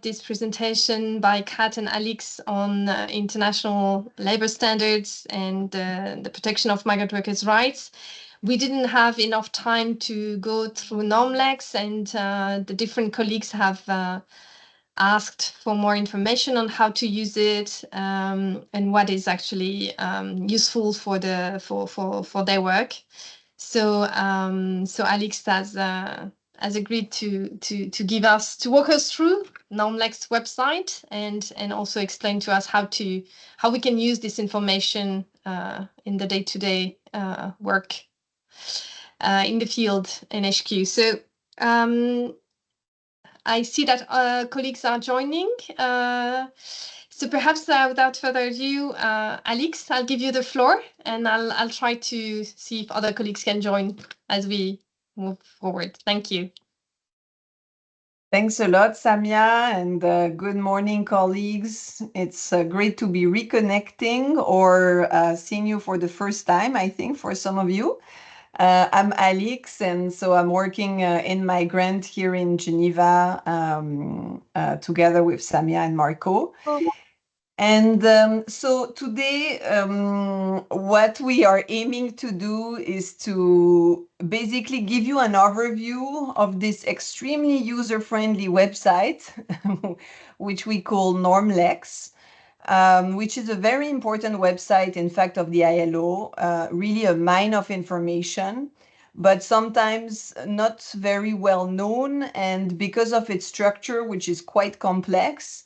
this presentation by Kat and Alex on international labor standards and the protection of migrant workers' rights. We didn't have enough time to go through NORMLEX, and the different colleagues have asked for more information on how to use it and what is actually useful for their work. So Alex has agreed to walk us through NORMLEX website and also explain to us how we can use this information in the day-to-day work in the field in HQ. So I see that colleagues are joining. So perhaps without further ado, Alex, I'll give you the floor, and I'll try to see if other colleagues can join as we move forward. Thank you. Thanks a lot, Samia, and good morning, colleagues. It's great to be reconnecting or seeing you for the first time, I think, for some of you. I'm Alex, and so I'm working in my grant here in Geneva together with Samia and Marco. And so today, what we are aiming to do is to basically give you an overview of this extremely user-friendly website, which we call NORMLEX. Which is a very important website, in fact, of the ILO, really a mine of information, but sometimes not very well known. And because of its structure, which is quite complex,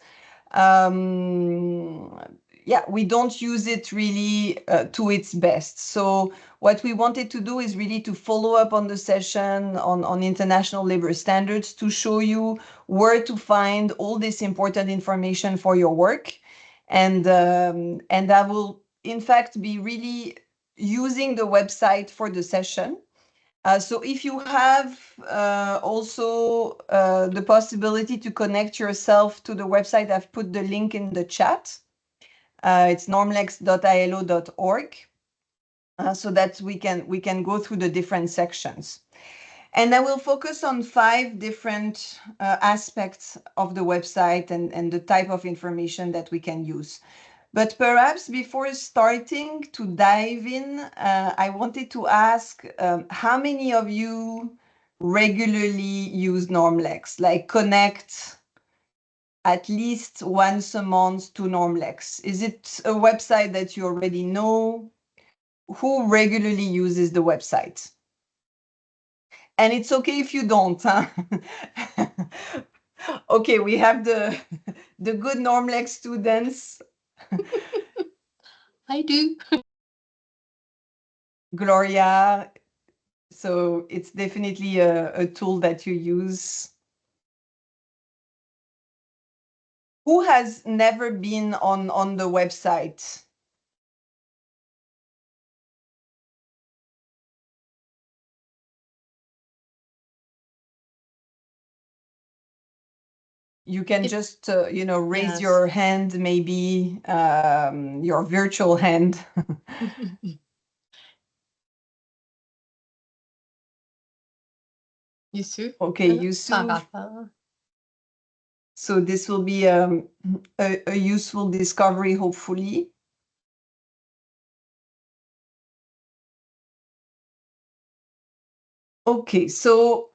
we don't use it really to its best. So what we wanted to do is really to follow up on the session on international labor standards to show you where to find all this important information for your work. And I will, in fact, be really using the website for the session. So if you have also the possibility to connect yourself to the website, I've put the link in the chat. It's normlex.ilo.org, so that we can go through the different sections. And I will focus on 5 different aspects of the website and the type of information that we can use. But perhaps before starting to dive in, I wanted to ask how many of you regularly use NORMLEX, like connect at least once a month to NORMLEX? Is it a website that you already know? Who regularly uses the website? And it's okay if you don't, huh? Okay, we have the good NORMLEX students. I do. Gloria, so it's definitely a tool that you use. Who has never been on the website? You can just, raise Yes. your hand, maybe your virtual hand. Yusuf. Okay, Yusuf. So this will be a useful discovery, hopefully. Okay, so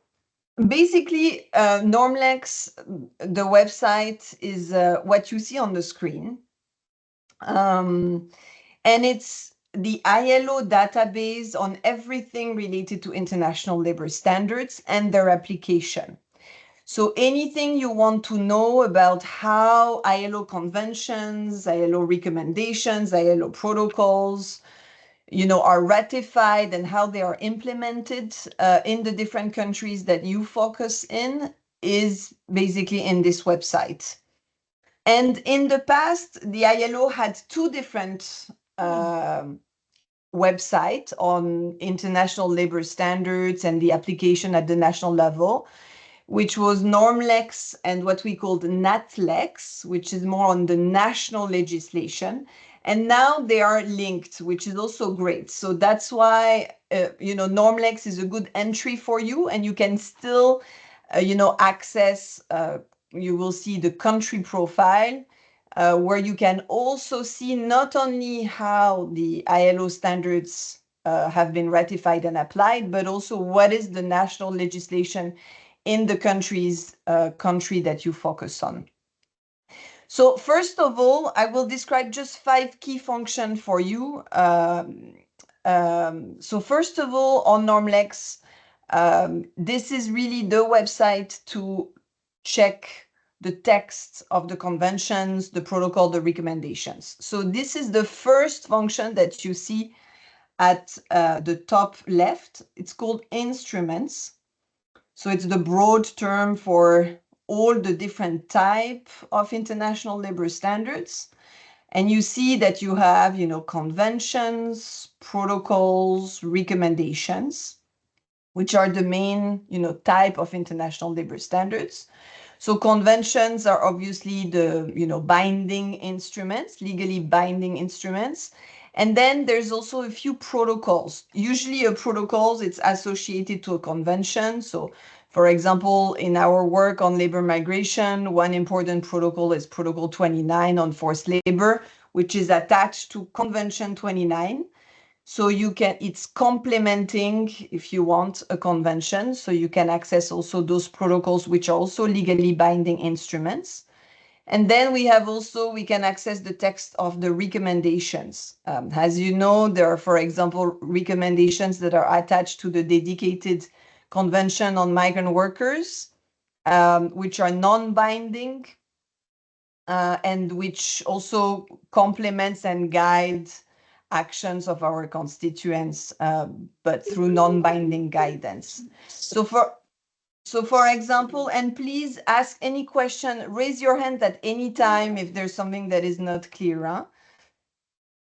basically, NORMLEX, the website, is what you see on the screen. And it's the ILO database on everything related to international labor standards and their application. So anything you want to know about how ILO conventions, ILO recommendations, ILO protocols, are ratified and how they are implemented in the different countries that you focus in is basically in this website. And in the past, the ILO had 2 different websites on international labor standards and the application at the national level, which was NORMLEX and what we called NATLEX, which is more on the national legislation. And now they are linked, which is also great. So that's why, NORMLEX is a good entry for you, and you can still, access you will see the country profile, where you can also see not only how the ILO standards have been ratified and applied, but also what is the national legislation in the country that you focus on. So first of all, I will describe just 5 key functions for you. So first of all, on NORMLEX, this is really the website to check the text of the conventions, the protocol, the recommendations. So this is the first function that you see at the top left. It's called instruments. So it's the broad term for all the different type of international labor standards. And you see that you have, conventions, protocols, recommendations, which are the main, type of international labor standards. So conventions are obviously the, binding instruments, legally binding instruments. And then there's also a few protocols. Usually a protocol, it's associated to a convention. So for example, in our work on labor migration, one important protocol is Protocol 29 on forced labor, which is attached to Convention 29. So it's complementing, if you want, a convention. So you can access also those protocols, which are also legally binding instruments. And then we can access the text of the recommendations. As you know, there are, for example, recommendations that are attached to the dedicated Convention on Migrant Workers, which are non-binding, and which also complements and guides actions of our constituents, but through non-binding guidance. So for example, and please ask any question, raise your hand at any time if there's something that is not clear.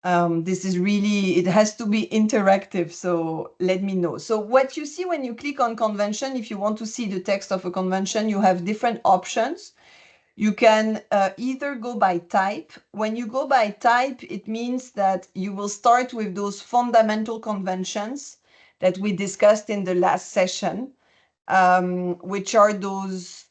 This is really, it has to be interactive, so let me know. So what you see when you click on convention, if you want to see the text of a convention, you have different options. You can either go by type. When you go by type, it means that you will start with those fundamental conventions that we discussed in the last session, which are those,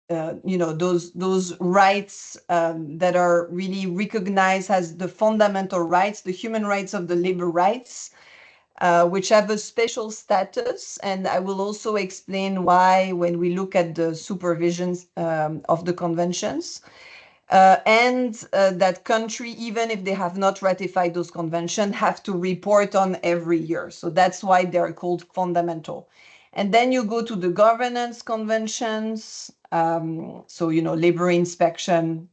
those rights that are really recognized as the fundamental rights, the human rights of the labor rights, which have a special status. And I will also explain why when we look at the supervisions of the conventions. That country, even if they have not ratified those conventions, have to report on every year. So that's why they're called fundamental. And then you go to the governance conventions, labor inspection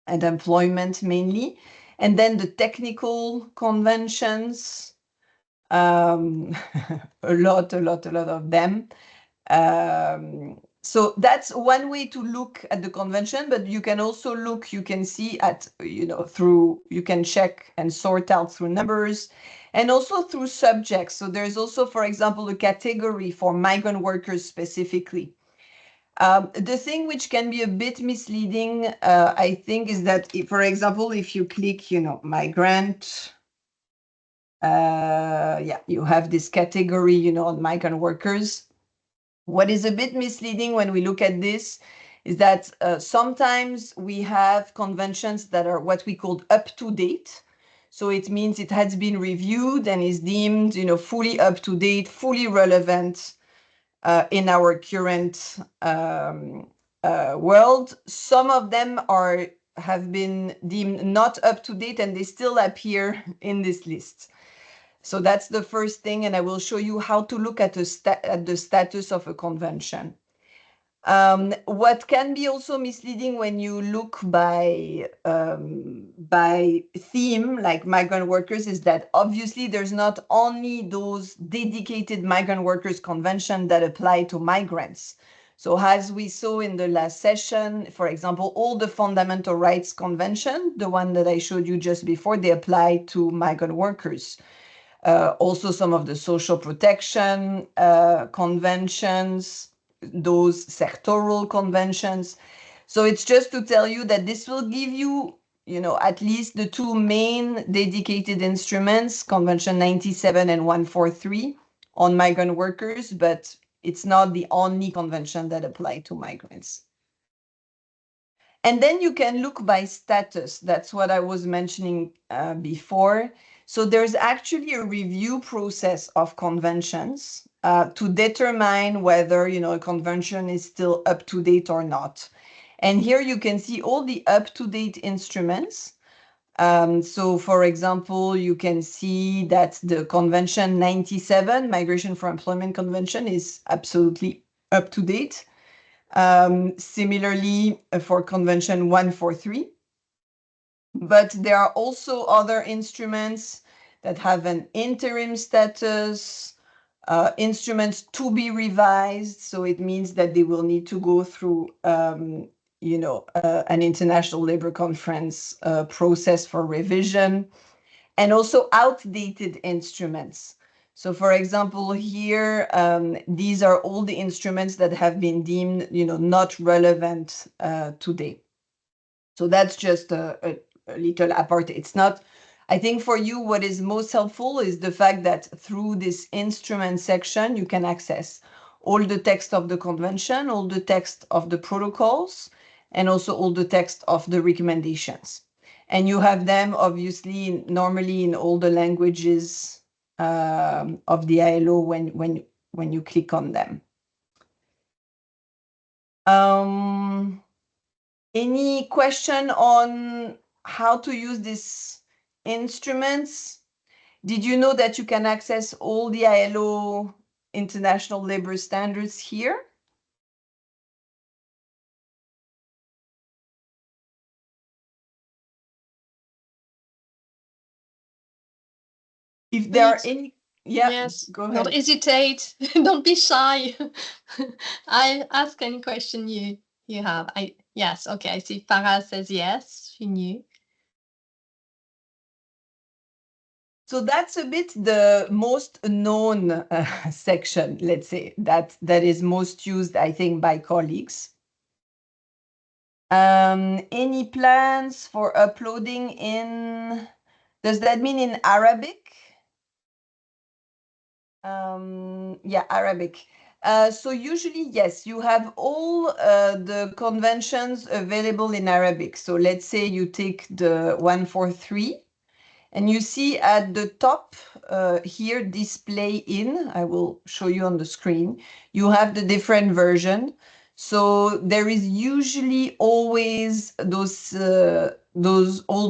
and employment mainly. And then the technical conventions, a lot of them. So that's one way to look at the convention, but you can also you can see at, you can check and sort out through numbers and also through subjects. So there's also, for example, a category for migrant workers specifically. The thing which can be a bit misleading, I think, is that, for example, if you click, migrant, you have this category, on migrant workers. What is a bit misleading when we look at this is that sometimes we have conventions that are what we call up to date. So it means it has been reviewed and is deemed, fully up to date, fully relevant in our current world. Some of them have been deemed not up to date and they still appear in this list. So that's the first thing, and I will show you how to look at the status of a convention. What can be also misleading when you look by theme, like migrant workers, is that obviously there's not only those dedicated migrant workers convention that apply to migrants. So as we saw in the last session, for example, all the fundamental rights convention, the one that I showed you just before, they apply to migrant workers. Also some of the social protection conventions, those sectoral conventions. So it's just to tell you that this will give you, at least the two main dedicated instruments, Convention 97 and 143 on migrant workers, but It's not the only convention that apply to migrants. And then you can look by status. That's what I was mentioning before. So there's actually a review process of conventions to determine whether, a convention is still up to date or not. And here you can see all the up-to-date instruments. So for example, you can see that the Convention 97, Migration for Employment Convention, is absolutely up to date. Similarly, for Convention 143. But there are also other instruments that have an interim status, instruments to be revised. So it means that they will need to go through, an international labor conference process for revision, and also outdated instruments. So for example, here, these are all the instruments that have been deemed, not relevant today. So that's just a little apart. It's not, I think for you, what is most helpful is the fact that through this instrument section, you can access all the text of the convention, all the text of the protocols, and also all the text of the recommendations. And you have them obviously normally in all the languages of the ILO when you click on them. Any question on how to use these instruments? Did you know that you can access all the ILO International Labor Standards here? If there are any, yes, go ahead. Not hesitate. Don't be shy. I ask any question you have. Yes, okay. I see Farah says yes, she knew. So that's a bit the most known section, let's say, that is most used, I think, by colleagues. Any plans for uploading in, does that mean in Arabic? Yeah, Arabic. So usually, yes, you have all the conventions available in Arabic. So let's say you take the 143 and you see at the top here, display in, I will show you on the screen, you have the different version. So there is usually always all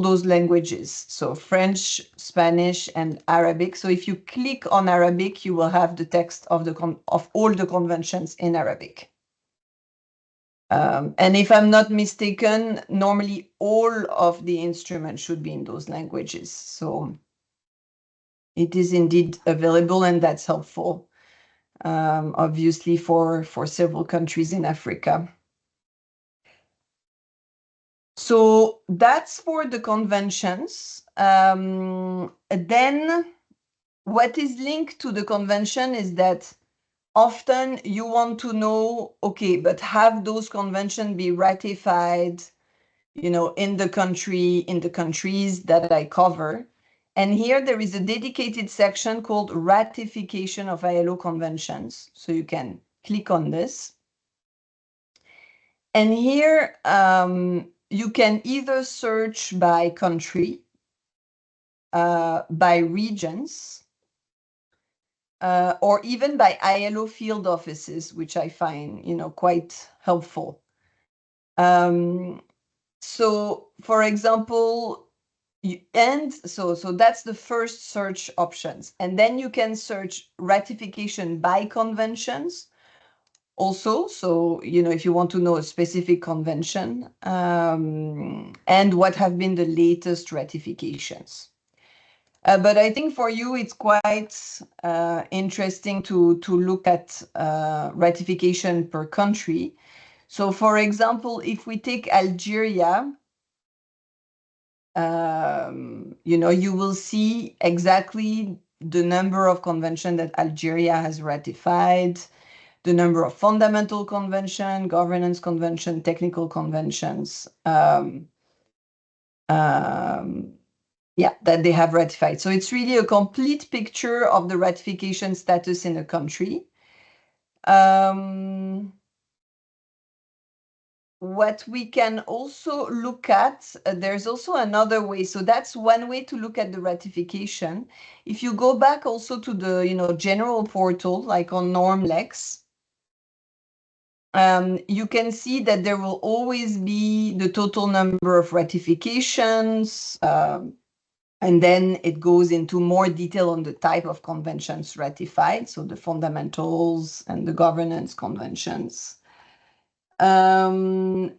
those languages. So French, Spanish, and Arabic. So if you click on Arabic, you will have the text of all the conventions in Arabic. And if I'm not mistaken, normally all of the instruments should be in those languages. So it is indeed available, and that's helpful, obviously, for several countries in Africa. So that's for the conventions. Then what is linked to the convention is that often you want to know, okay, but have those conventions be ratified, in the countries that I cover. And here there is a dedicated section called Ratification of ILO Conventions. So you can click on this. And here you can either search by country, by regions, or even by ILO field offices, which I find, quite helpful. So, for example, so that's the first search options. And then you can search ratification by conventions also. So, if you want to know a specific convention, and what have been the latest ratifications. But I think for you, it's quite interesting to look at ratification per country. So, for example, if we take Algeria, you will see exactly the number of conventions that Algeria has ratified, the number of fundamental convention, governance convention, technical conventions, that they have ratified. So it's really a complete picture of the ratification status in a country. What we can also look at, there's also another way. So that's one way to look at the ratification. If you go back also to the general portal, like on NORMLEX, you can see that there will always be the total number of ratifications, and then it goes into more detail on the type of conventions ratified, so the fundamentals and the governance conventions. And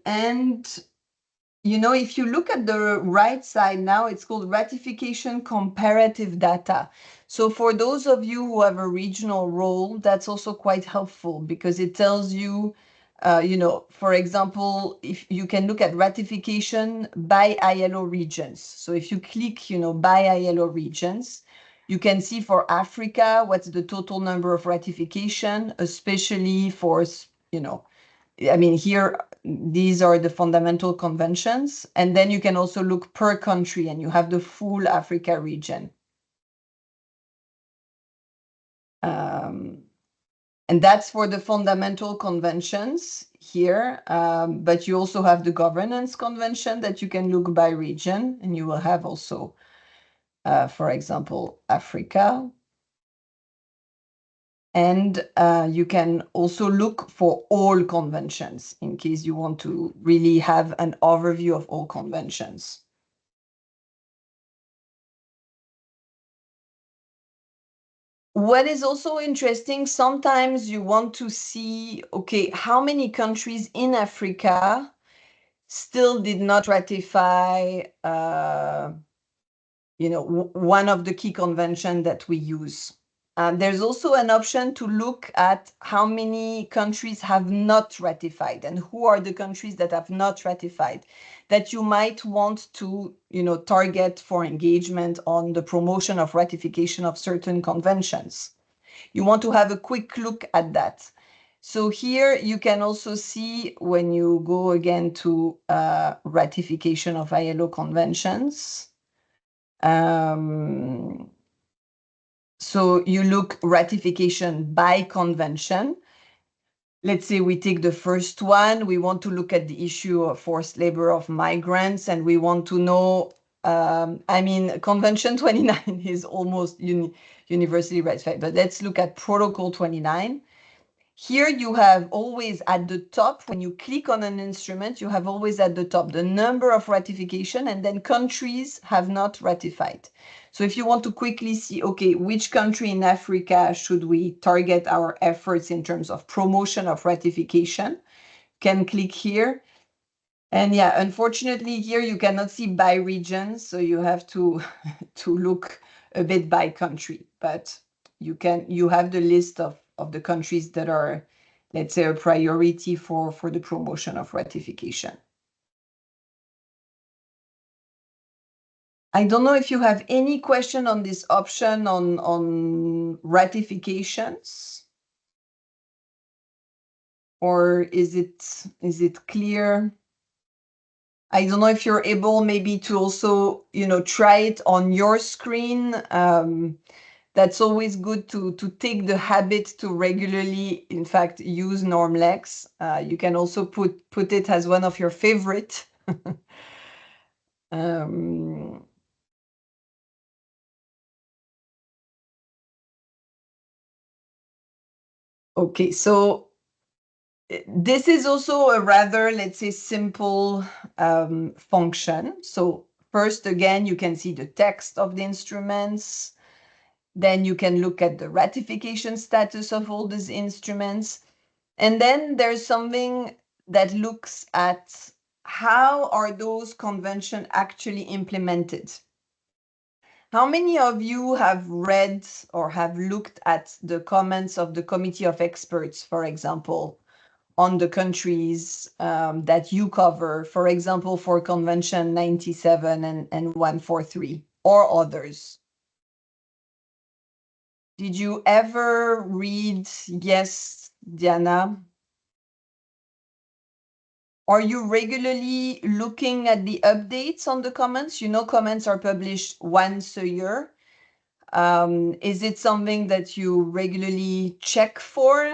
if you look at the right side now, it's called ratification comparative data. So for those of you who have a regional role, that's also quite helpful because it tells you, for example, if you can look at ratification by ILO regions. So if you click, by ILO regions, you can see for Africa, what's the total number of ratification, especially for, here, these are the fundamental conventions. And then you can also look per country and you have the full Africa region. And that's for the fundamental conventions here. But you also have the governance convention that you can look by region. And you will have also, for example, Africa. And you can also look for all conventions in case you want to really have an overview of all conventions. What is also interesting, sometimes you want to see, okay, how many countries in Africa still did not ratify, one of the key conventions that we use. There's also an option to look at how many countries have not ratified and who are the countries that have not ratified that you might want to, target for engagement on the promotion of ratification of certain conventions. You want to have a quick look at that. So here you can also see when you go again to ratification of ILO conventions. So you look ratification by convention. Let's say we take the first one. We want to look at the issue of forced labor of migrants, and we want to know, Convention 29 is almost universally ratified, but let's look at Protocol 29. Here you have always at the top, when you click on an instrument, you have always at the top the number of ratification and then countries have not ratified. So if you want to quickly see, okay, which country in Africa should we target our efforts in terms of promotion of ratification, can click here. And yeah, unfortunately here you cannot see by region, so you have to look a bit by country, but you have the list of the countries that are, let's say, a priority for the promotion of ratification. I don't know if you have any question on this option on ratifications, or is it clear? I don't know if you're able maybe to also, try it on your screen. That's always good to take the habit to regularly, in fact, use NORMLEX. You can also put it as one of your favorite. Okay, so this is also a rather, let's say, simple function. So first, again, you can see the text of the instruments. Then you can look at the ratification status of all these instruments. And then there's something that looks at how are those conventions actually implemented. How many of you have read or have looked at the comments of the Committee of Experts, for example, on the countries that you cover, for example, for Convention 97 and 143 or others? Did you ever read? Yes, Diana? Are you regularly looking at the updates on the comments? Comments are published once a year. Is it something that you regularly check for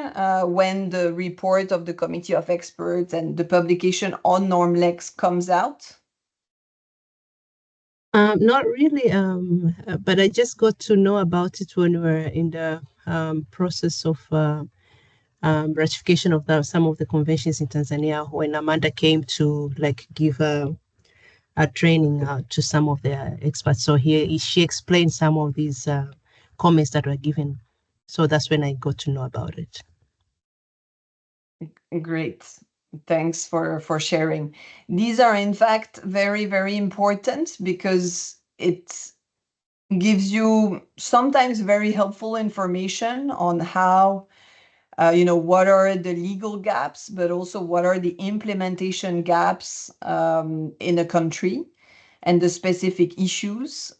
when the report of the Committee of Experts and the publication on NORMLEX comes out? Not really, but I just got to know about it when we were in the process of ratification of some of the conventions in Tanzania, when Amanda came to like give a training to some of the experts. So she explained some of these comments that were given. So that's when I got to know about it. Great. Thanks for sharing. These are in fact very, very important because it gives you sometimes very helpful information on how, what are the legal gaps, but also what are the implementation gaps in a country and the specific issues.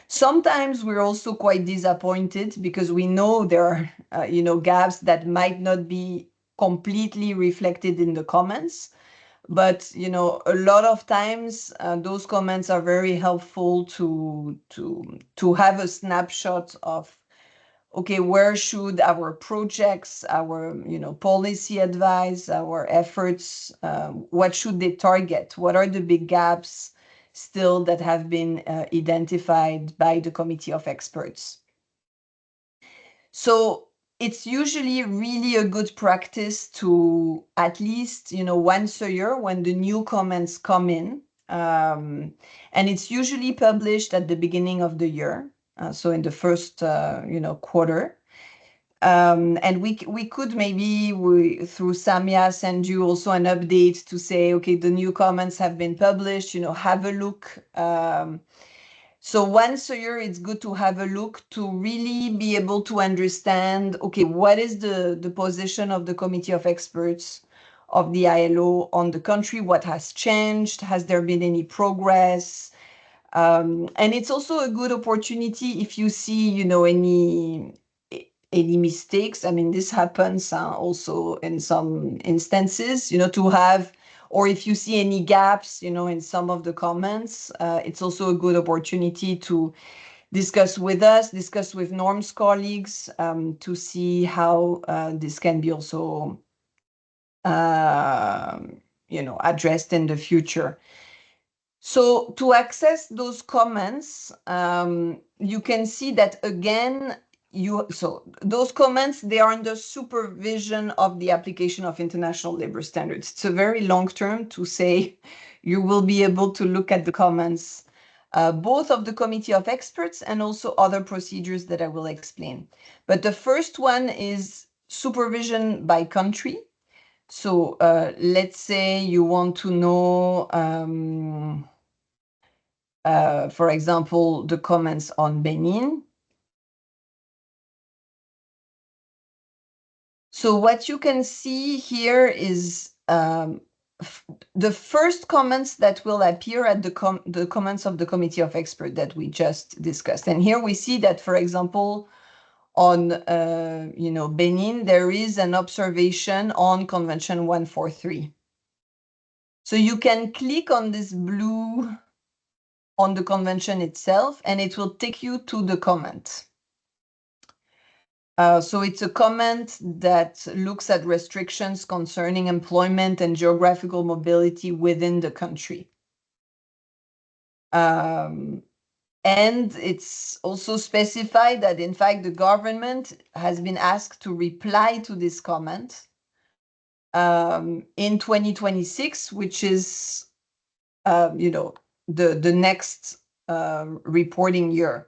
Sometimes we're also quite disappointed because we know there are, gaps that might not be completely reflected in the comments. But a lot of times those comments are very helpful to have a snapshot of, okay, where should our projects, our policy advice, our efforts, what should they target? What are the big gaps still that have been identified by the Committee of Experts? So it's usually really a good practice to at least, once a year when the new comments come in. And it's usually published at the beginning of the year. So in the first, quarter. And we could maybe through Samia send you also an update to say, okay, the new comments have been published, have a look. So once a year, it's good to have a look to really be able to understand, okay, what is the position of the Committee of Experts of the ILO on the country? What has changed? Has there been any progress? And it's also a good opportunity if you see, any mistakes. I mean, this happens also in some instances, to have, or if you see any gaps, in some of the comments, it's also a good opportunity to discuss with us, discuss with NORMS colleagues, to see how this can be also, addressed in the future. So to access those comments, you can see that again, so those comments, they are under supervision of the application of international labor standards. It's a very long term to say you will be able to look at the comments, both of the Committee of Experts and also other procedures that I will explain. But the first one is supervision by country. So let's say you want to know, for example, the comments on Benin. So what you can see here is the first comments that will appear at the comments of the Committee of Experts that we just discussed. And here we see that, for example, on Benin, there is an observation on Convention 143. So you can click on this blue on the convention itself, and it will take you to the comment. So it's a comment that looks at restrictions concerning employment and geographical mobility within the country. And it's also specified that, in fact, the government has been asked to reply to this comment in 2026, which is, the next reporting year.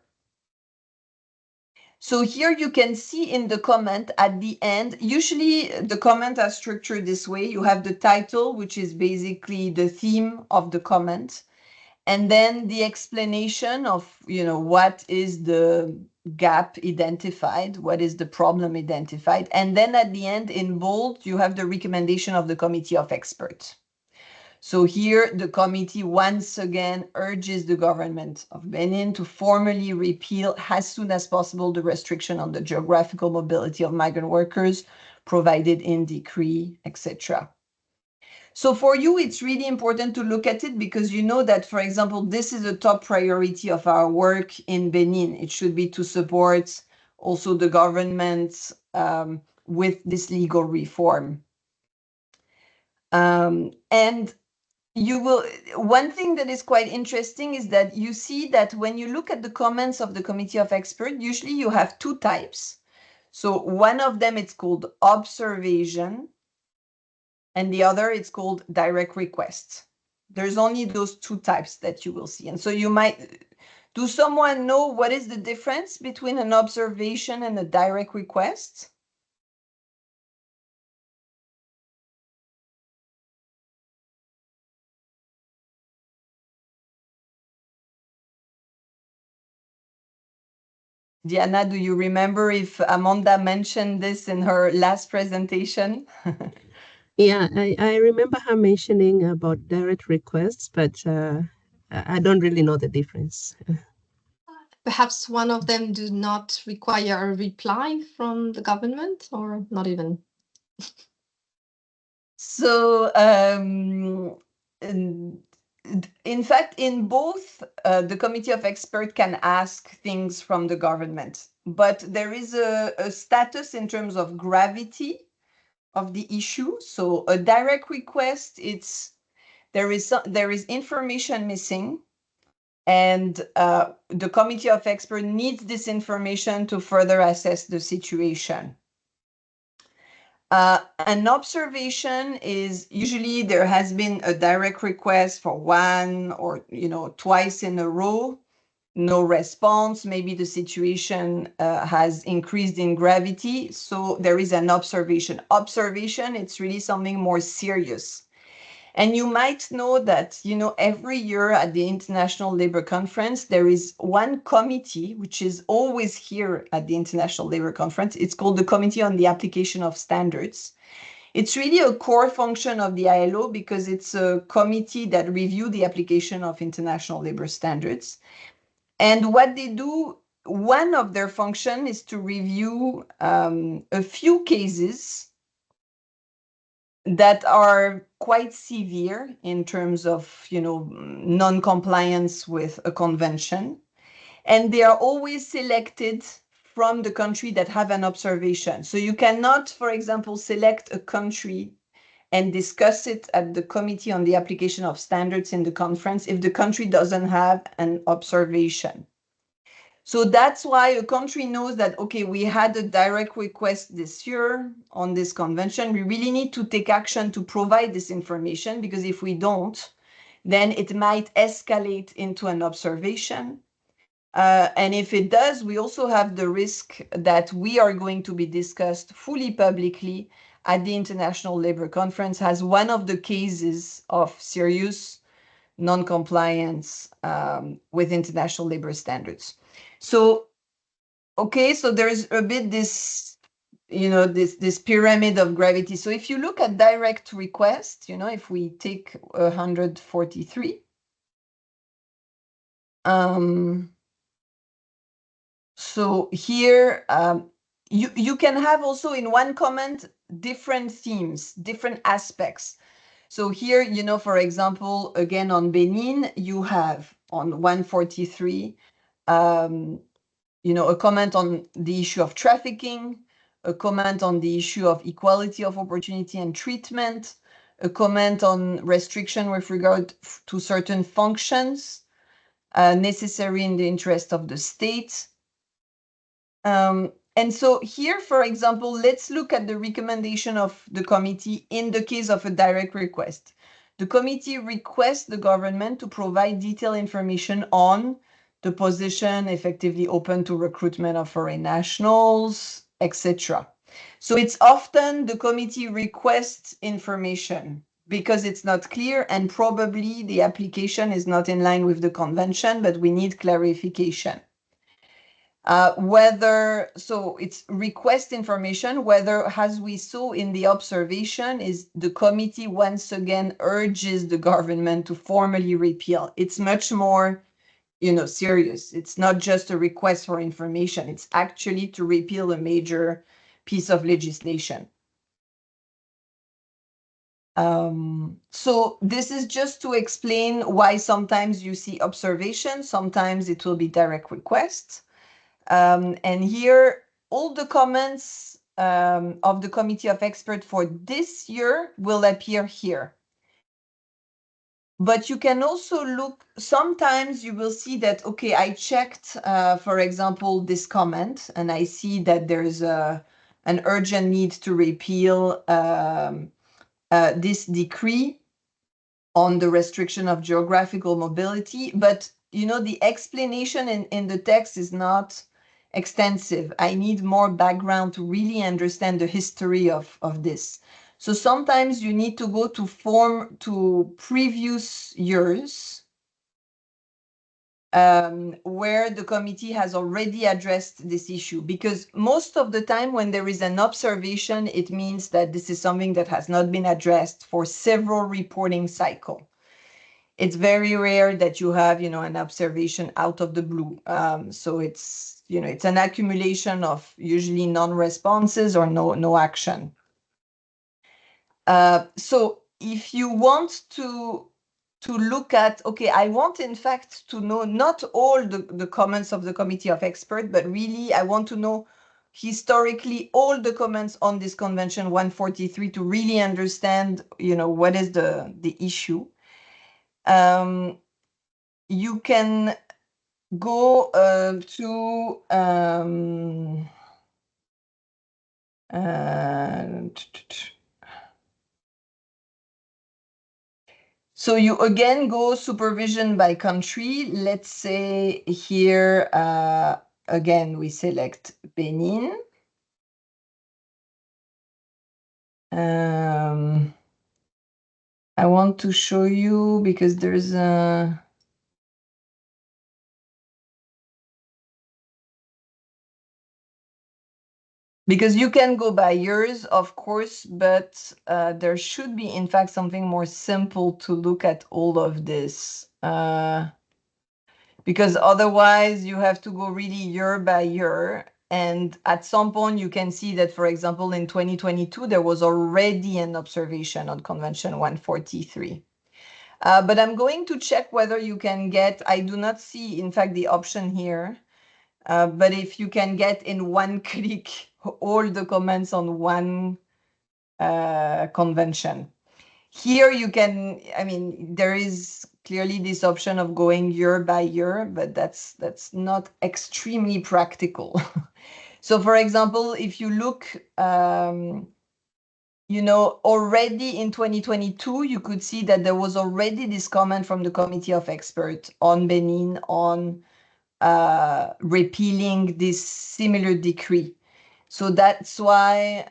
So here you can see in the comment at the end, usually the comment are structured this way. You have the title, which is basically the theme of the comment, and then the explanation of, what is the gap identified, what is the problem identified. And then at the end, in bold, you have the recommendation of the Committee of Experts. So here, the committee once again urges the government of Benin to formally repeal as soon as possible the restriction on the geographical mobility of migrant workers provided in decree, etc. So for you, it's really important to look at it because you know that, for example, this is a top priority of our work in Benin. It should be to support also the government with this legal reform. And you will, one thing that is quite interesting is that you see that when you look at the comments of the Committee of Experts, usually you have two types. So one of them, it's called observation, and the other, it's called direct request. There's only those two types that you will see. And so you might, do someone know what is the difference between an observation and a direct request? Diana, do you remember if Amanda mentioned this in her last presentation? Yeah, I remember her mentioning about direct requests, but I don't really know the difference. Perhaps one of them do not require a reply from the government, or not even. So, in fact, in both, the Committee of Experts can ask things from the government, but there is a status in terms of gravity of the issue. So a direct request, there is information missing, and the Committee of Experts needs this information to further assess the situation. An observation is usually there has been a direct request for one or twice in a row, no response. Maybe the situation has increased in gravity, so there is an observation. Observation, it's really something more serious. And you might know that, every year at the International Labour Conference, there is one committee, which is always here at the International Labour Conference. It's called the Committee on the Application of Standards. It's really a core function of the ILO because it's a committee that reviews the application of international labor standards. And what they do, one of their functions is to review a few cases that are quite severe in terms of, non-compliance with a convention. And they are always selected from the country that have an observation. So you cannot, for example, select a country and discuss it at the Committee on the Application of Standards in the conference if the country doesn't have an observation. So that's why a country knows that, okay, we had a direct request this year on this convention. We really need to take action to provide this information, because if we don't, then it might escalate into an observation. And if it does, we also have the risk that we are going to be discussed fully publicly at the International Labour Conference as one of the cases of serious non-compliance with international labor standards. So, okay, so there's a bit this, this pyramid of gravity. So if you look at direct request, if we take 143, so here you can have also in one comment different themes, different aspects. So here, for example, again on Benin, you have on 143, a comment on the issue of trafficking, a comment on the issue of equality of opportunity and treatment, a comment on restriction with regard to certain functions necessary in the interest of the state. And so here, for example, let's look at the recommendation of the committee in the case of a direct request. The committee requests the government to provide detailed information on the position effectively open to recruitment of foreign nationals, etc. So it's often the committee requests information because it's not clear, and probably the application is not in line with the convention, but we need clarification. So it's request information, whether, as we saw in the observation, is the committee once again urges the government to formally repeal. It's much more, serious. It's not just a request for information. It's actually to repeal a major piece of legislation. So this is just to explain why sometimes you see observation, sometimes it will be direct requests. And here, all the comments of the Committee of Experts for this year will appear here. But you can also look, sometimes you will see that, okay, I checked, for example, this comment, and I see that there's an urgent need to repeal this decree on the restriction of geographical mobility. But, you know, the explanation in the text is not extensive. I need more background to really understand the history of this. So sometimes you need to go to previous years where the committee has already addressed this issue. Because most of the time when there is an observation, it means that this is something that has not been addressed for several reporting cycles. It's very rare that you have, you know, an observation out of the blue. So it's, you know, it's an accumulation of usually non-responses or no action. So if you want to look at, okay, I want in fact to know not all the comments of the Committee of Experts, but really I want to know historically all the comments on this Convention 143 to really understand, you know, what is the issue. You can go to so you again go supervision by country. Let's say here, again, we select Benin. I want to show you because there's a... Because you can go by years, of course, but there should be, in fact, something more simple to look at all of this. Because otherwise you have to go really year by year. And at some point you can see that, for example, in 2022, there was already an observation on Convention 143. But I'm going to check whether you can get, I do not see, in fact, the option here. But if you can get in one click all the comments on one convention. Here you can, I mean, there is clearly this option of going year by year, but that's not extremely practical. So for example, if you look, you know, already in 2022, you could see that there was already this comment from the Committee of Experts on Benin on repealing this similar decree. So that's why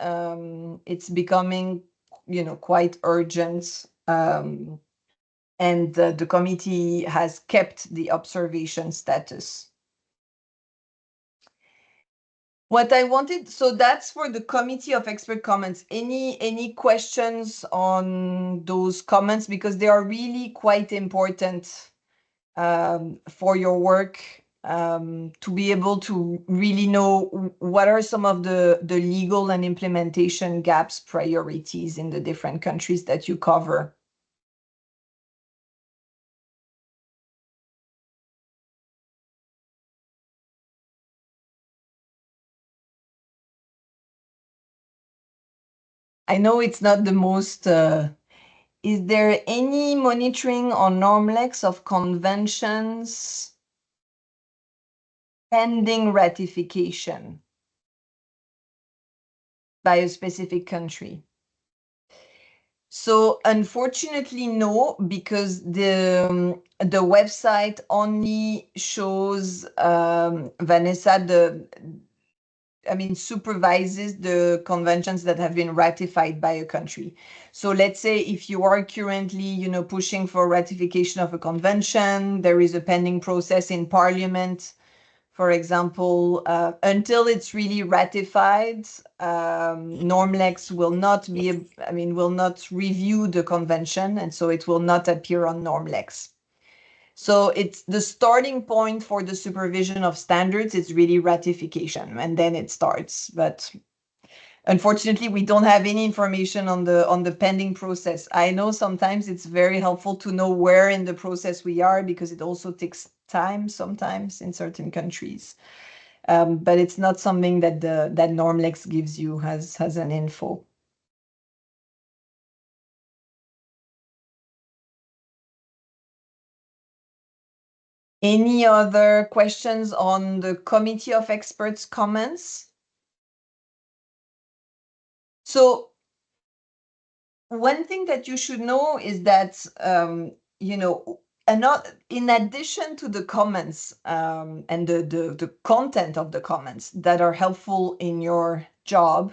it's becoming, you know, quite urgent. And the committee has kept the observation status. What I wanted, so that's for the Committee of Expert comments. Any questions on those comments? Because they are really quite important for your work, to be able to really know what are some of the legal and implementation gaps, priorities in the different countries that you cover. I know it's not the most... is there any monitoring on NORMLEX of conventions pending ratification by a specific country? So unfortunately, no, because the website only shows Vanessa supervises the conventions that have been ratified by a country. So let's say if you are currently, you know, pushing for ratification of a convention, there is a pending process in Parliament, for example, until it's really ratified, NORMLEX will not review the convention, and so it will not appear on NORMLEX. So it's the starting point for the supervision of standards. It's really ratification, and then it starts. But unfortunately, we don't have any information on the pending process. I know sometimes it's very helpful to know where in the process we are, because it also takes time sometimes in certain countries. But it's not something that that NORMLEX gives you has an info. Any other questions on the committee of experts comments? So one thing that you should know is that, in addition to the comments and the content of the comments that are helpful in your job,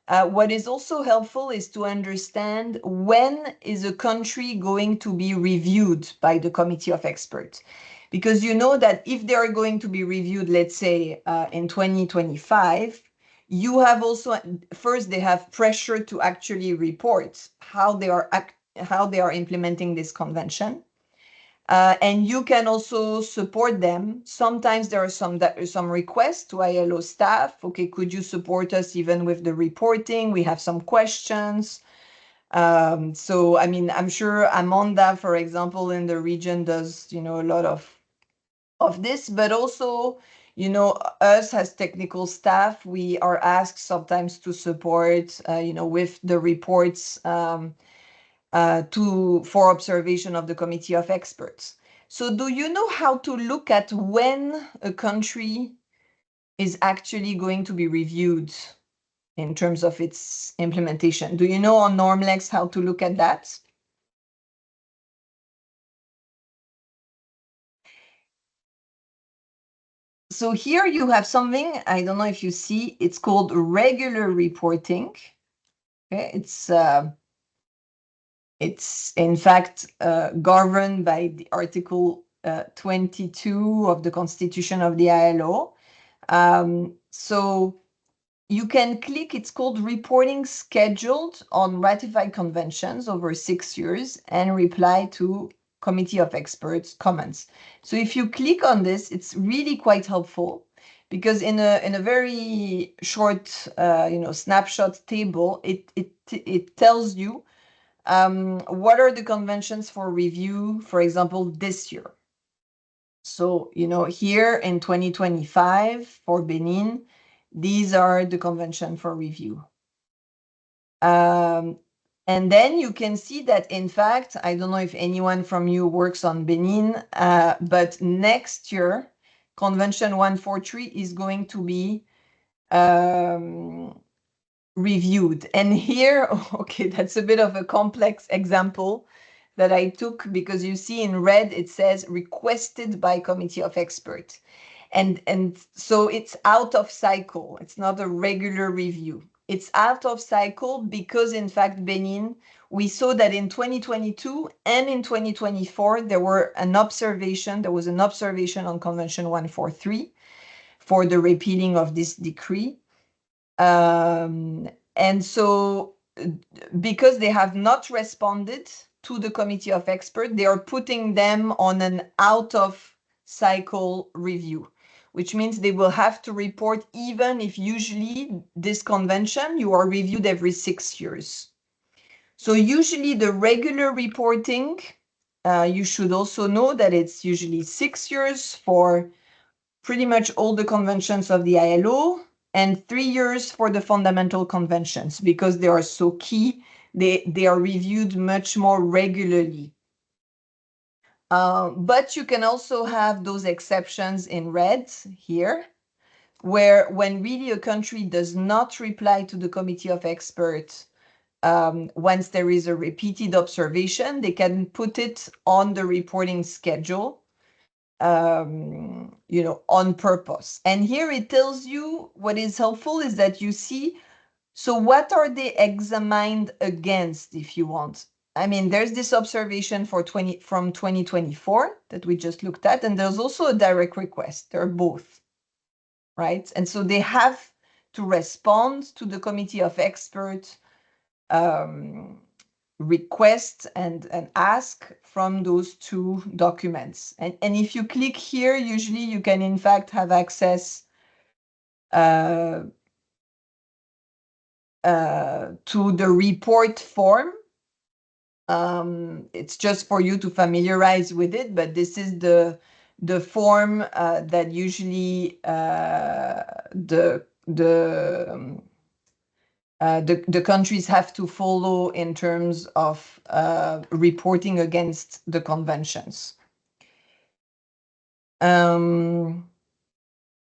what is also helpful is to understand when is a country going to be reviewed by the committee of experts. Because you know that if they are going to be reviewed, let's say in 2025, you have also, first they have pressure to actually report how they are implementing this convention. And you can also support them. Sometimes there are some requests to ILO staff. Okay, could you support us even with the reporting? We have some questions. So, I mean, I'm sure Amanda, for example, in the region does, a lot of this, but also, us as technical staff, we are asked sometimes to support, with the reports for observation of the committee of experts. So do you know how to look at when a country is actually going to be reviewed in terms of its implementation? Do you know on NORMLEX how to look at that? So here you have something, I don't know if you see, it's called regular reporting. Okay, it's in fact governed by the Article 22 of the Constitution of the ILO. So you can click, it's called reporting scheduled on ratified conventions over 6 years and reply to committee of experts comments. So if you click on this, it's really quite helpful, because in a very short snapshot table, it tells you what are the conventions for review, for example, this year. So, here in 2025 for Benin, these are the convention for review. And then you can see that, in fact, I don't know if anyone from you works on Benin, but next year, Convention 143 is going to be reviewed. And here, okay, that's a bit of a complex example that I took, because you see in red, it says requested by committee of experts. And so it's out of cycle. It's not a regular review. It's out of cycle because, in fact, Benin, we saw that in 2022 and in 2024, there was an observation on Convention 143 for the repealing of this decree. And so because they have not responded to the committee of experts, they are putting them on an out of cycle review, which means they will have to report, even if usually this convention, you are reviewed every 6 years. So usually the regular reporting, you should also know that it's usually 6 years for pretty much all the conventions of the ILO, and 3 years for the fundamental conventions, because they are so key. They are reviewed much more regularly. But you can also have those exceptions in red here, where when really a country does not reply to the committee of experts, once there is a repeated observation, they can put it on the reporting schedule, on purpose. And here it tells you, what is helpful is that you see, so what are they examined against, if you want? I mean, there's this observation from 2024 that we just looked at, and there's also a direct request. They're both, right? And so they have to respond to the committee of experts request and ask from those two documents. And if you click here, usually you can in fact have access to the report form. It's just for you to familiarize with it, but this is the form that usually the countries have to follow in terms of reporting against the conventions.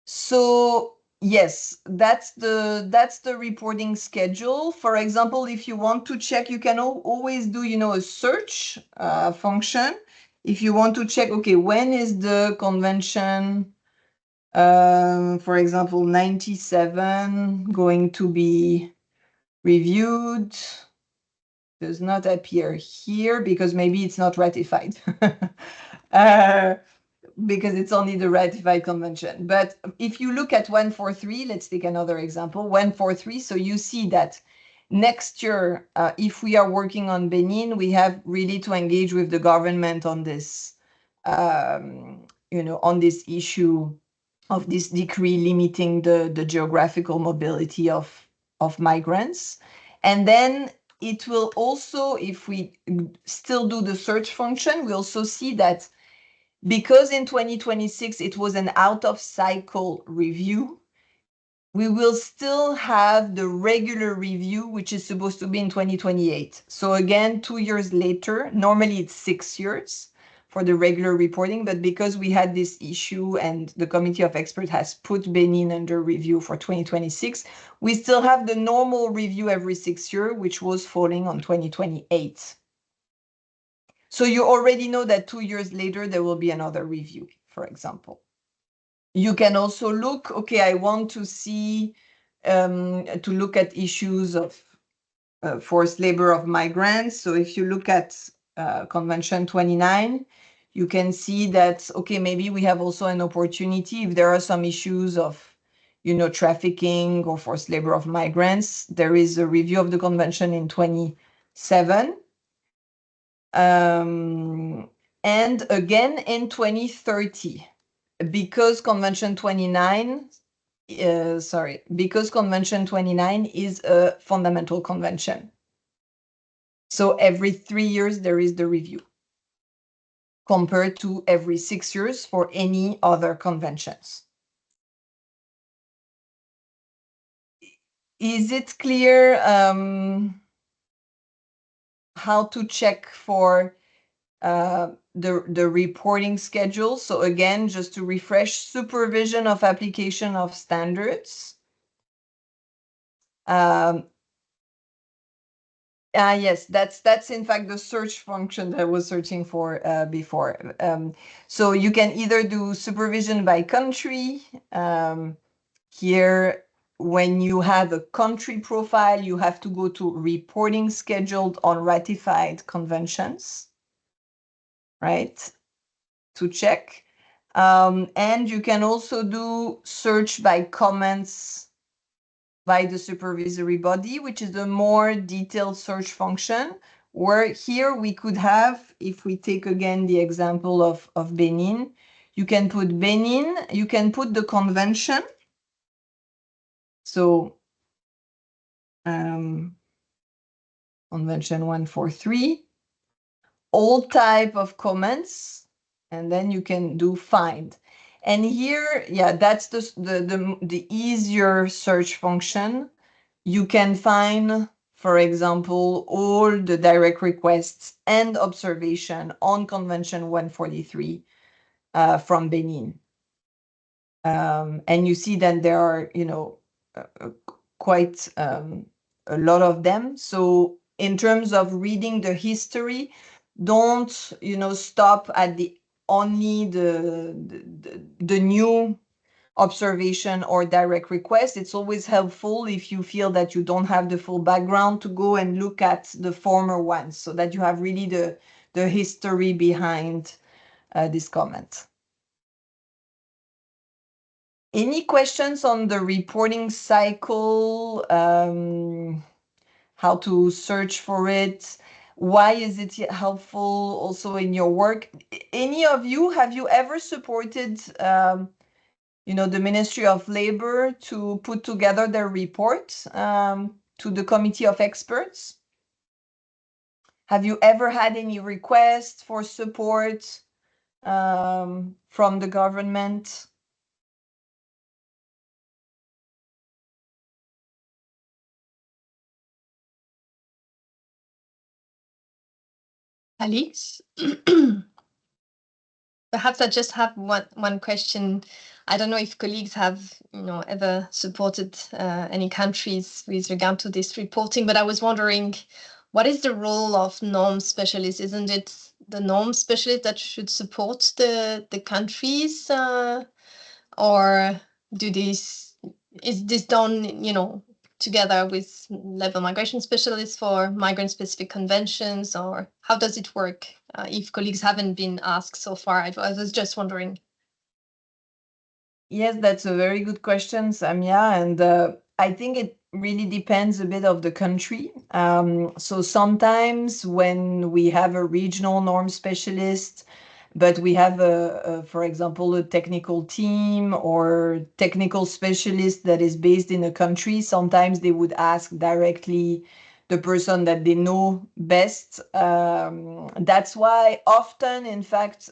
So yes, that's the reporting schedule. For example, if you want to check, you can always do, a search function. If you want to check, okay, when is the convention, for example, 97 going to be reviewed? Does not appear here because maybe it's not ratified. Because it's only the ratified convention. But if you look at 143, let's take another example, 143. So you see that next year, if we are working on Benin, we have really to engage with the government on this, on this issue of this decree limiting the geographical mobility of migrants. And then it will also, if we still do the search function, we also see that because in 2026 it was an out of cycle review, we will still have the regular review, which is supposed to be in 2028. So again, 2 years later, normally it's 6 years for the regular reporting, but because we had this issue and the committee of experts has put Benin under review for 2026, we still have the normal review every 6 years, which was falling on 2028. So you already know that 2 years later, there will be another review, for example. You can also look, okay, I want to see, to look at issues of forced labor of migrants. So if you look at Convention 29, you can see that, okay, maybe we have also an opportunity if there are some issues of, trafficking or forced labor of migrants. There is a review of the convention in 27. And again in 2030, because Convention 29 is a fundamental convention. So every 3 years there is the review, compared to every 6 years for any other conventions. Is it clear how to check for the reporting schedule? So again, just to refresh, supervision of application of standards. Yes, that's in fact the search function that I was searching for before. So you can either do supervision by country. Here, when you have a country profile, you have to go to reporting scheduled on ratified conventions, right? To check. And you can also do search by comments by the supervisory body, which is a more detailed search function, where here we could have, if we take again the example of Benin, you can put Benin, you can put the convention. So Convention 143, all type of comments, and then you can do find. And here, yeah, that's the easier search function. You can find, for example, all the direct requests and observation on Convention 143 from Benin. And you see that there are, quite a lot of them. So in terms of reading the history, don't, stop at only the new observation or direct request. It's always helpful if you feel that you don't have the full background to go and look at the former ones, so that you have really the history behind this comment. Any questions on the reporting cycle? How to search for it? Why is it helpful also in your work? Any of you, have you ever supported the Ministry of Labor to put together their report, to the committee of experts? Have you ever had any requests for support from the government? Alix? Perhaps I just have one question. I don't know if colleagues have, ever supported any countries with regard to this reporting, but I was wondering, what is the role of norm specialists? Isn't it the norm specialist that should support the countries, or is this done, together with level migration specialists for migrant-specific conventions, or how does it work? If colleagues haven't been asked so far, I was just wondering. Yes, that's a very good question, Samia. And I think it really depends a bit of the country. So sometimes when we have a regional norm specialist, but we have, for example, a technical team or technical specialist that is based in a country, sometimes they would ask directly the person that they know best. That's why often, in fact,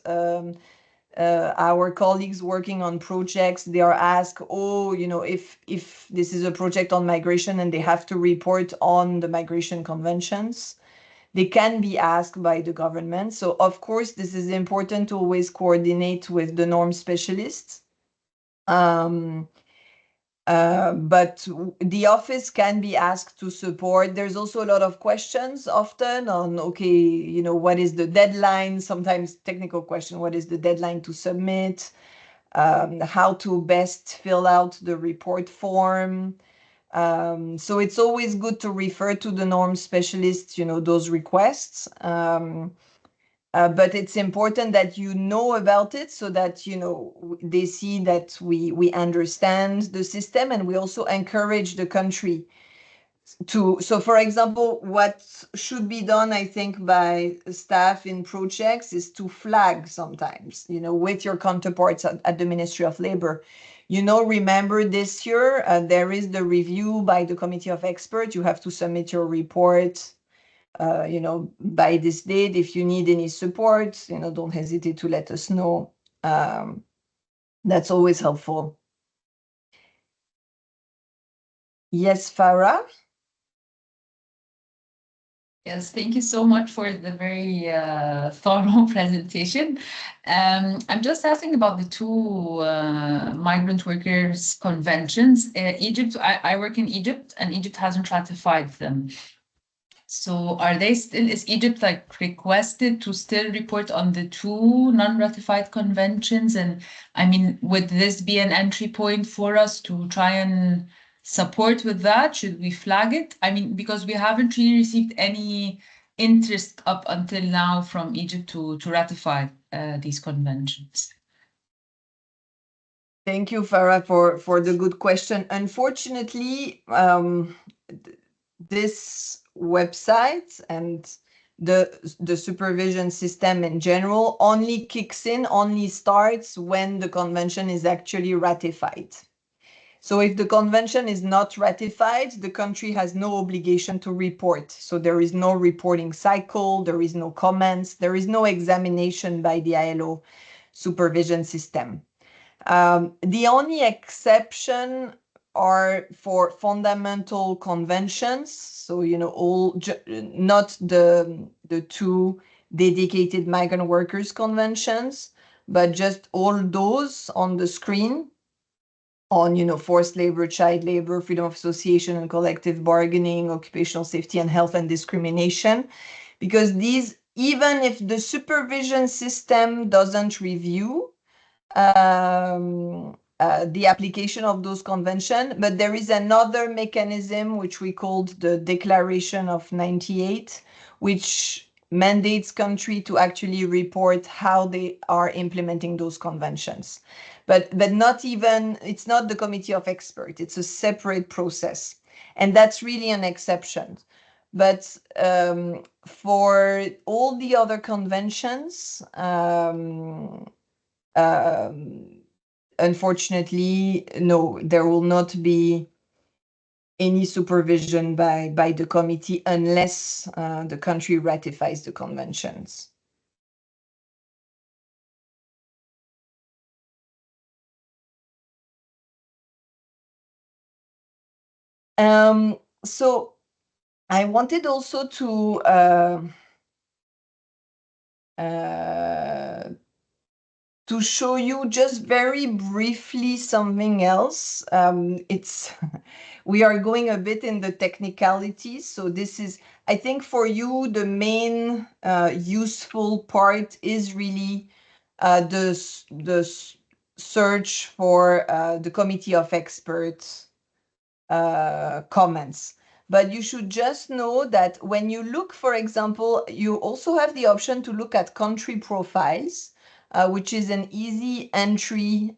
our colleagues working on projects, they are asked, if this is a project on migration and they have to report on the migration conventions, they can be asked by the government. So of course, this is important to always coordinate with the norm specialists. But the office can be asked to support. There's also a lot of questions often on, what is the deadline? Sometimes technical question, what is the deadline to submit? How to best fill out the report form. So it's always good to refer to the norm specialists, those requests. But it's important that you know about it so that, they see that we understand the system, and we also encourage the country to. So for example, what should be done, I think, by staff in projects is to flag sometimes, with your counterparts at the Ministry of Labor. Remember this year, there is the review by the Committee of Experts. You have to submit your report by this date. If you need any support, don't hesitate to let us know. That's always helpful. Yes, Farah? Yes, thank you so much for the very thorough presentation. I'm just asking about the two migrant workers conventions. Egypt, I work in Egypt, and Egypt hasn't ratified them. So is Egypt requested to still report on the two non-ratified conventions? And I mean, would this be an entry point for us to try and support with that? Should we flag it? I mean, because we haven't really received any interest up until now from Egypt to ratify these conventions. Thank you, Farah, for the good question. Unfortunately, this website and the supervision system in general only starts when the convention is actually ratified. So if the convention is not ratified, the country has no obligation to report. So there is no reporting cycle, there is no comments, there is no examination by the ILO supervision system. The only exception are for fundamental conventions. So, not the two dedicated migrant workers conventions, but just all those on the screen on, forced labor, child labor, freedom of association and collective bargaining, occupational safety and health and discrimination. Because these, even if the supervision system doesn't review the application of those conventions, but there is another mechanism which we called the Declaration of 98, which mandates country to actually report how they are implementing those conventions. But not even, it's not the Committee of Experts, it's a separate process. And that's really an exception. But for all the other conventions, unfortunately, no, there will not be any supervision by the committee unless the country ratifies the conventions. So I wanted also to show you just very briefly something else. It's we are going a bit in the technicalities. So this is, I think for you, the main useful part is really the search for the committee of experts comments. But you should just know that when you look, for example, you also have the option to look at country profiles, which is an easy entry,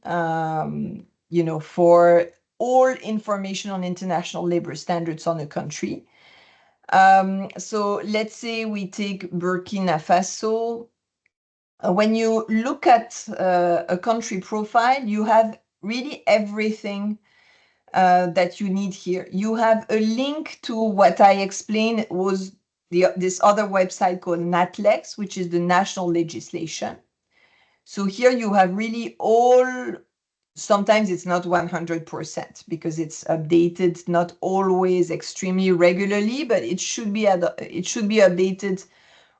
for all information on international labor standards on a country. So let's say we take Burkina Faso. When you look at a country profile, you have really everything that you need here. You have a link to what I explained was this other website called NATLEX, which is the national legislation. So here you have really all, sometimes it's not 100% because it's updated not always extremely regularly, but it should be updated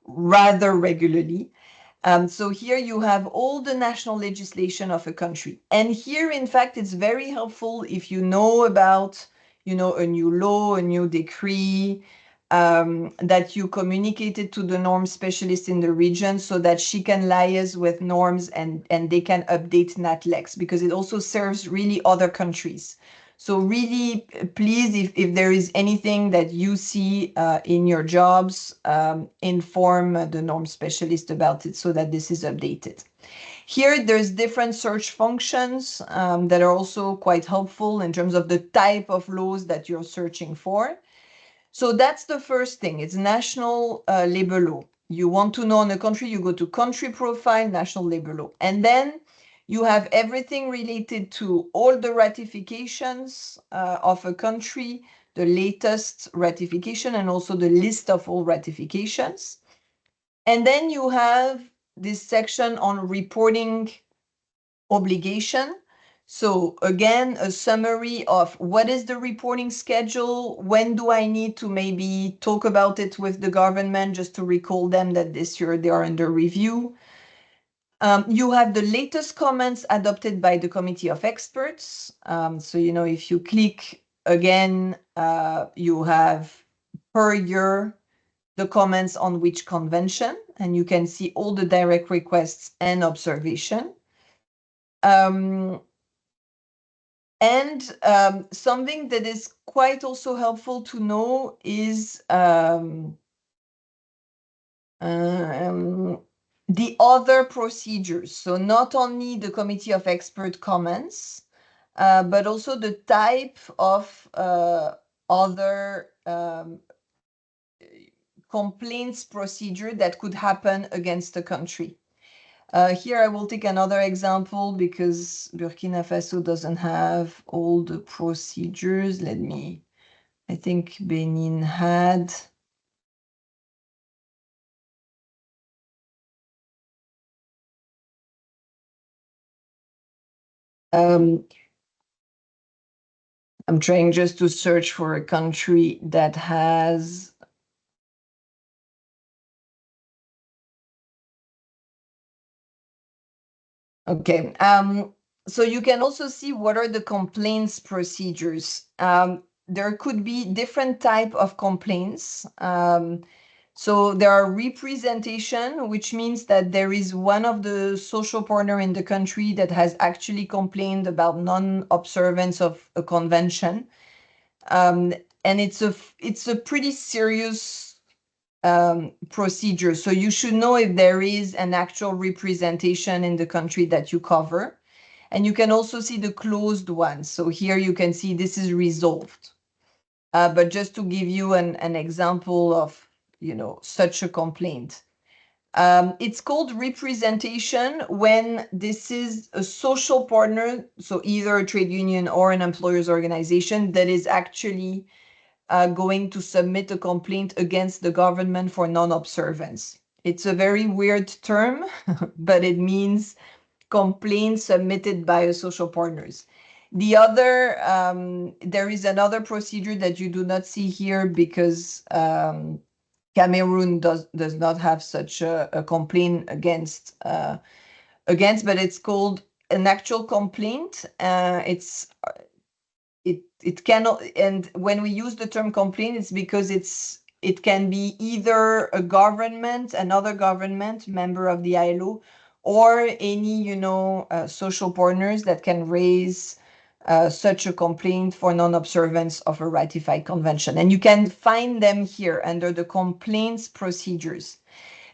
rather regularly. So here you have all the national legislation of a country. And here, in fact, it's very helpful if you know about, a new law, a new decree, that you communicated to the norm specialist in the region so that she can liaise with norms and they can update NATLEX, because it also serves really other countries. So really, please, if there is anything that you see in your jobs, inform the norm specialist about it so that this is updated. Here, there's different search functions that are also quite helpful in terms of the type of laws that you're searching for. So that's the first thing. It's national labor law. You want to know on a country, you go to country profile, national labor law. And then you have everything related to all the ratifications of a country, the latest ratification, and also the list of all ratifications. And then you have this section on reporting obligation. So again, a summary of what is the reporting schedule, when do I need to maybe talk about it with the government just to recall them that this year they are under review. You have the latest comments adopted by the committee of experts. So, if you click again, you have per year the comments on which convention, and you can see all the direct requests and observation. And something that is quite also helpful to know is the other procedures. So not only the committee of expert comments, but also the type of other complaints procedure that could happen against a country. Here I will take another example because Burkina Faso doesn't have all the procedures. I think Benin had. I'm trying just to search for a country that has. Okay. So you can also see what are the complaints procedures. There could be different type of complaints. So there are representation, which means that there is one of the social partner in the country that has actually complained about non-observance of a convention. And it's a pretty serious procedure. So you should know if there is an actual representation in the country that you cover. And you can also see the closed ones. So here you can see this is resolved. But just to give you an example of, such a complaint. It's called representation when this is a social partner, so either a trade union or an employer's organization that is actually going to submit a complaint against the government for non-observance. It's a very weird term, but it means complaints submitted by a social partners. The other, there is another procedure that you do not see here because Cameroon does not have such a complaint against, but it's called an actual complaint. It cannot, and when we use the term complaint, it's because it can be either a government, another government member of the ILO, or any social partners that can raise such a complaint for non-observance of a ratified convention. And you can find them here under the complaints procedures.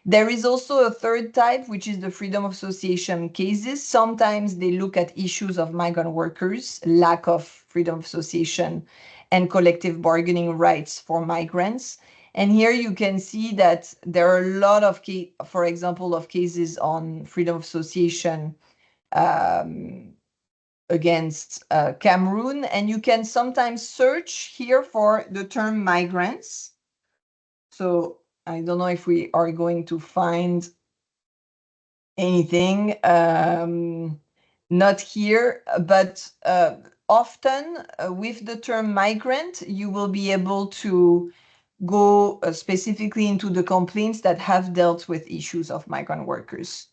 There is also a third type, which is the freedom of association cases. Sometimes they look at issues of migrant workers, lack of freedom of association and collective bargaining rights for migrants. And here you can see that there are a lot of, for example, of cases on freedom of association against Cameroon. And you can sometimes search here for the term migrants. So I don't know if we are going to find anything. Not here, but often with the term migrant, you will be able to go specifically into the complaints that have dealt with issues of migrant workers.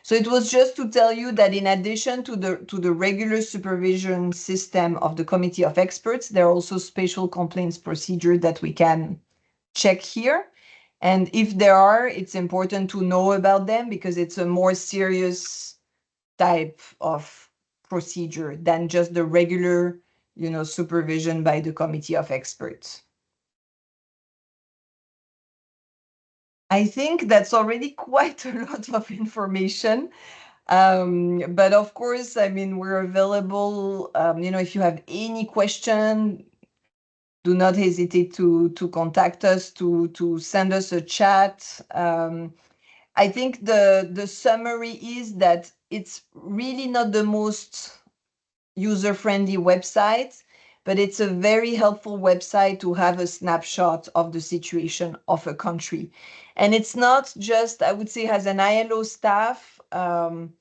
So it was just to tell you that in addition to the regular supervision system of the Committee of Experts, there are also special complaints procedures that we can check here. And if there are, it's important to know about them because it's a more serious type of procedure than just the regular, supervision by the Committee of Experts. I think that's already quite a lot of information. But of course, I mean, we're available, if you have any question, do not hesitate to contact us, to send us a chat. I think the summary is that it's really not the most user-friendly website, but it's a very helpful website to have a snapshot of the situation of a country. And it's not just, I would say, has an ILO staff, and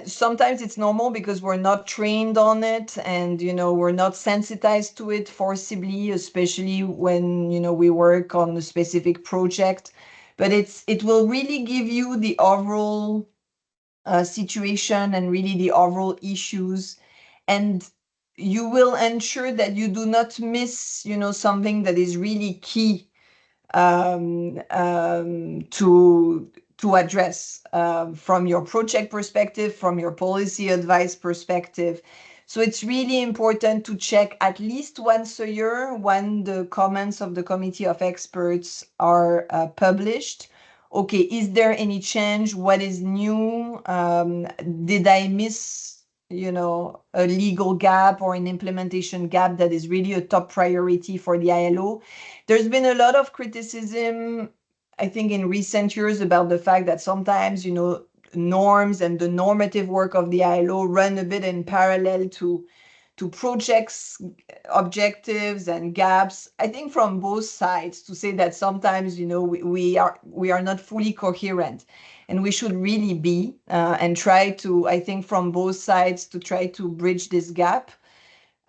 sometimes it's normal because we're not trained on it and, we're not sensitized to it forcibly, especially when, we work on a specific project. But it will really give you the overall situation and really the overall issues. And you will ensure that you do not miss, something that is really key to address from your project perspective, from your policy advice perspective. So it's really important to check at least once a year when the comments of the Committee of Experts are published. Okay, is there any change? What is new? Did I miss a legal gap or an implementation gap that is really a top priority for the ILO? There's been a lot of criticism, I think, in recent years about the fact that sometimes, norms and the normative work of the ILO run a bit in parallel to projects, objectives and gaps. I think from both sides to say that sometimes, we are not fully coherent. And we should really be and try to, I think, from both sides to try to bridge this gap.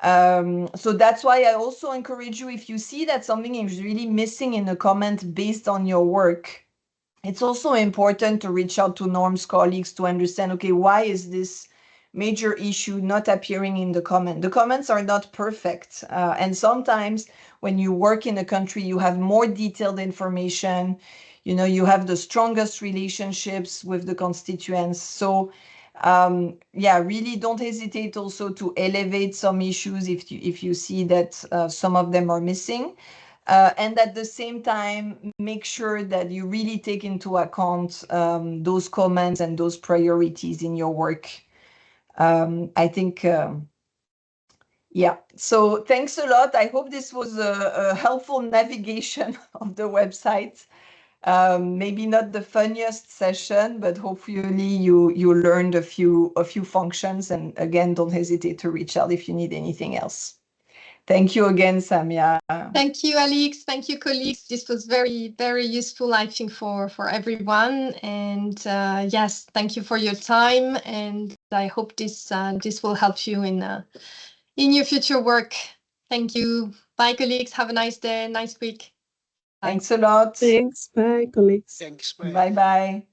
So that's why I also encourage you, if you see that something is really missing in a comment based on your work, it's also important to reach out to NORMS colleagues to understand, okay, why is this major issue not appearing in the comment? The comments are not perfect. And sometimes when you work in a country, you have more detailed information, you have the strongest relationships with the constituents. So really don't hesitate also to elevate some issues if you see that some of them are missing. And at the same time, make sure that you really take into account those comments and those priorities in your work. I think, so thanks a lot. I hope this was a helpful navigation of the website. Maybe not the funniest session, but hopefully you learned a few functions. And again, don't hesitate to reach out if you need anything else. Thank you again, Samia. Thank you, Alex. Thank you, colleagues. This was very, very useful, I think, for everyone. And yes, thank you for your time. And I hope this will help you in your future work. Thank you. Bye, colleagues. Have a nice day, nice week. Bye. Thanks a lot. Thanks. Bye, colleagues. Thanks. Bye. Bye-bye.